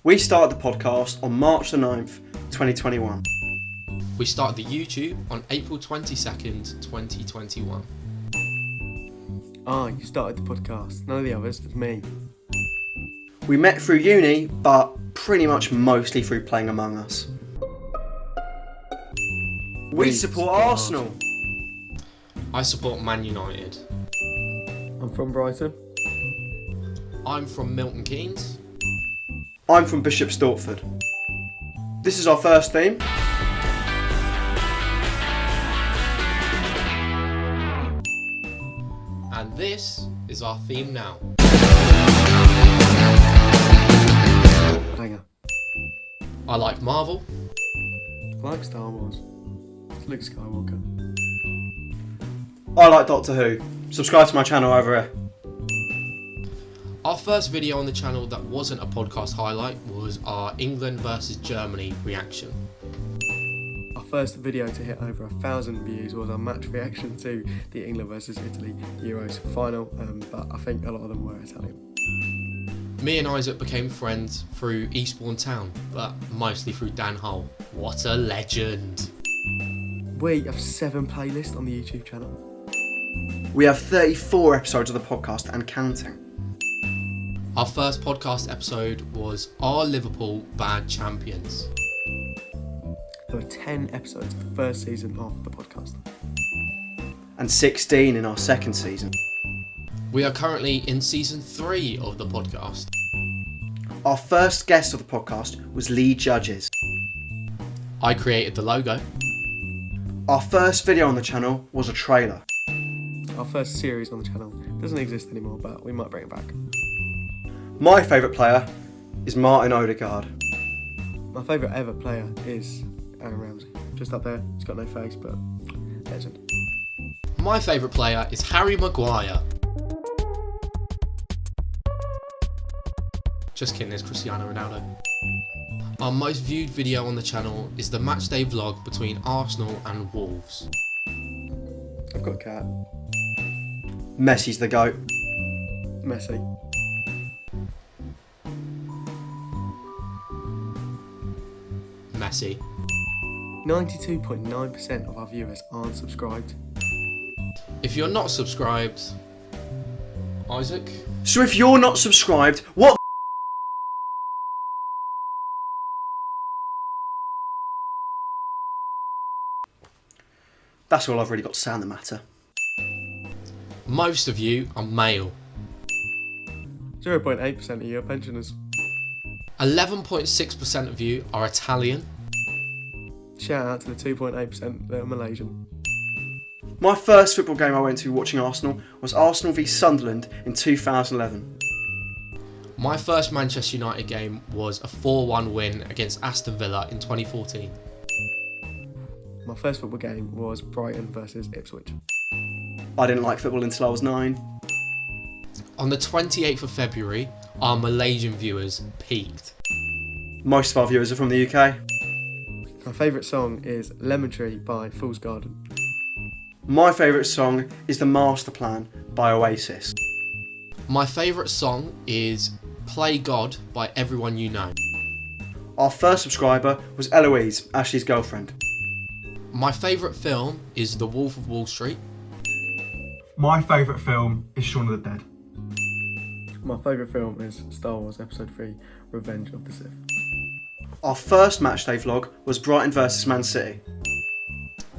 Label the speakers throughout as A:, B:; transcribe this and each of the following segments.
A: We started the podcast on March the 9th, 2021.
B: We started the YouTube on April 22nd, 2021.
C: You started the podcast. None of the others, it's me.
A: We met through uni, but pretty much mostly through playing Among Us. We support Arsenal.
B: I support Man United.
C: I'm from Brighton.
B: I'm from Milton Keynes.
A: I'm from Bishop Stortford. This is our first theme.
B: And this is our theme now.
C: Banger.
B: I like Marvel.
C: I like Star Wars. It's Luke Skywalker.
A: I like Doctor Who. Subscribe to my channel over here.
B: Our first video on the channel that wasn't a podcast highlight was our England versus Germany reaction.
C: Our first video to hit over 1,000 views was our match reaction to the England versus Italy Euros final, but I think a lot of them were Italian.
B: Me and Isaac became friends through Eastbourne Town, but mostly through Dan Hull. What a legend!
C: We have 7 playlists on the YouTube channel.
A: We have 34 episodes of the podcast and counting.
B: Our first podcast episode was Are Liverpool Bad Champions?
C: There were 10 episodes of the first season of the podcast.
A: And 16 in our second season.
B: We are currently in season 3 of the podcast.
A: Our first guest of the podcast was Lee Judges.
B: I created the logo.
A: Our first video on the channel was a trailer.
C: Our first series on the channel doesn't exist anymore, but we might bring it back.
A: My favourite player is Martin Odegaard.
C: My favourite ever player is Aaron Ramsey. Just up there, he's got no face, but legend.
B: My favourite player is Harry Maguire. Just kidding, it's Cristiano Ronaldo. Our most viewed video on the channel is the matchday vlog between Arsenal and Wolves.
C: I've got a cat.
A: Messi's the GOAT.
C: Messi.
B: Messi.
C: 92.9% of our viewers aren't subscribed.
B: If you're not subscribed, Isaac?
A: So if you're not subscribed, what That's all I've really got to say on the matter.
B: Most of you are male.
C: 0.8% of you are pensioners.
B: 11.6% of you are Italian.
C: Shout out to the 2.8% that are Malaysian.
A: My first football game I went to watching Arsenal was Arsenal v Sunderland in 2011.
B: My first Manchester United game was a 4-1 win against Aston Villa in 2014.
C: My first football game was Brighton versus Ipswich.
A: I didn't like football until I was 9.
B: On the 28th of February, our Malaysian viewers peaked.
A: Most of our viewers are from the UK.
C: My favourite song is Lemon Tree by Fool's Garden.
A: My favourite song is The Master Plan by Oasis.
B: My favourite song is Play God by Everyone You Know.
A: Our first subscriber was Eloise, Ashley's girlfriend.
B: My favourite film is The Wolf of Wall Street.
D: My favourite film is Shaun of the Dead.
C: My favourite film is Star Wars Episode 3, Revenge of the Sith.
A: Our first matchday vlog was Brighton versus Man City.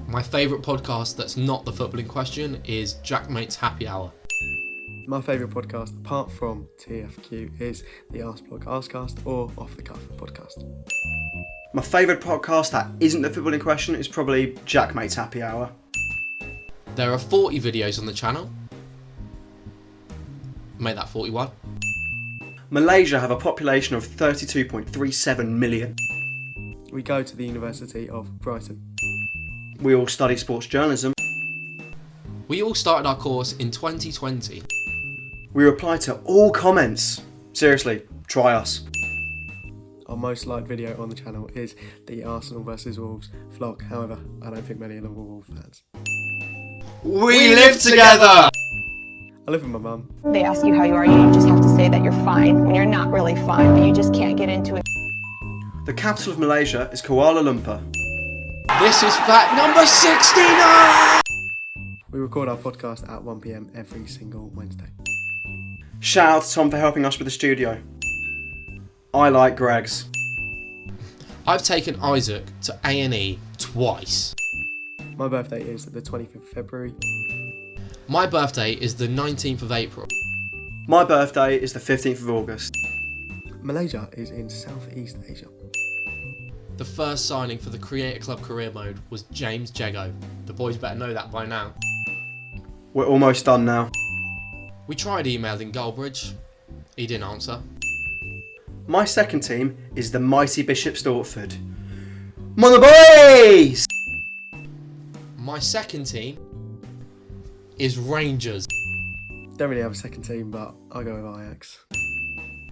B: My favourite podcast that's not the footballing question is Jackmate's Happy Hour.
C: My favourite podcast, apart from TFQ, is the Ask Blog Askcast or Off the Cuff podcast.
A: My favourite podcast that isn't the footballing question is probably Jackmate's Happy Hour.
B: There are 40 videos on the channel. Make that 41.
A: Malaysia have a population of 32.37 million.
C: We go to the University of Brighton.
A: We all study sports journalism.
B: We all started our course in 2020.
A: We reply to all comments. Seriously, try us.
C: Our most liked video on the channel is the Arsenal versus Wolves vlog. However, I don't think many of them were Wolves fans.
B: We live together!
C: I live with my mum.
E: They ask you how you are, you just have to say that you're fine when you're not really fine, but you just can't get into it.
A: The capital of Malaysia is Kuala Lumpur.
B: This is fact number 69!
C: We record our podcast at 1 PM every single Wednesday.
A: Shout out to Tom for helping us with the studio. I like Greg's.
B: I've taken Isaac to A&E twice.
C: My birthday is the 25th of February.
B: My birthday is the 19th of April.
A: My birthday is the 15th of August.
C: Malaysia is in Southeast Asia.
B: The first signing for the Creator Club career mode was James Jago. The boys better know that by now.
A: We're almost done now.
B: We tried emailing Goldbridge. He didn't answer.
A: My second team is the mighty Bishop Stortford. Mother boys!
B: My second team is Rangers.
C: Don't really have a second team, but I'll go with Ajax.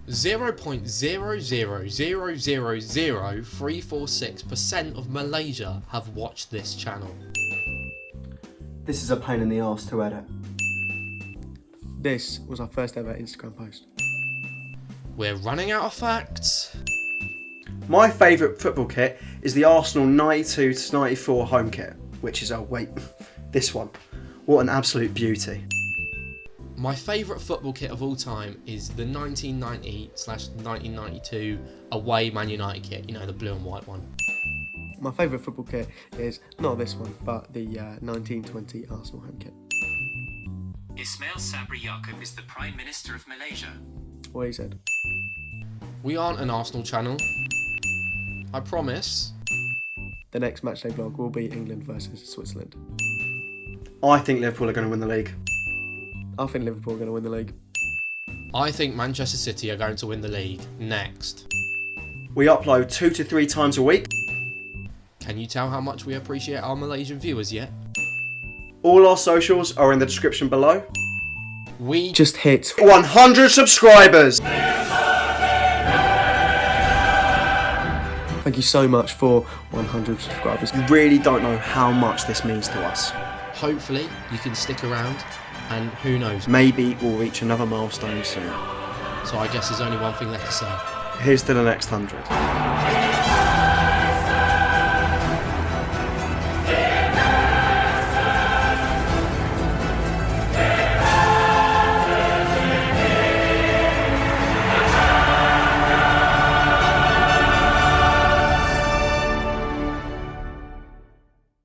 B: 0.0000346% of Malaysia have watched this channel.
A: This is a pain in the arse to edit.
C: This was our first ever Instagram post.
B: We're running out of facts.
A: My favourite football kit is the Arsenal 92 to 94 home kit, which is, this one. What an absolute beauty.
B: My favourite football kit of all time is the 1990/1992 away Man United kit, you know, the blue and white one.
C: My favourite football kit is not this one, but the 1920 Arsenal home kit.
E: Ismail Sabri Yaakob is the Prime Minister of Malaysia.
C: What he said.
B: We aren't an Arsenal channel. I promise.
C: The next matchday vlog will be England versus Switzerland.
A: I think Liverpool are going to win the league.
C: I think Liverpool are going to win the league.
B: I think Manchester City are going to win the league next.
A: We upload 2 to 3 times a week.
B: Can you tell how much we appreciate our Malaysian viewers yet?
A: All our socials are in the description below.
B: We
C: Just hit
A: 100 subscribers!
C: Thank you so much for 100 subscribers.
A: You really don't know how much this means to us.
B: hopefully you can stick around, and who knows,
A: Maybe we'll reach another milestone soon.
B: so I guess there's only one thing left to say.
A: Here's to the next 100.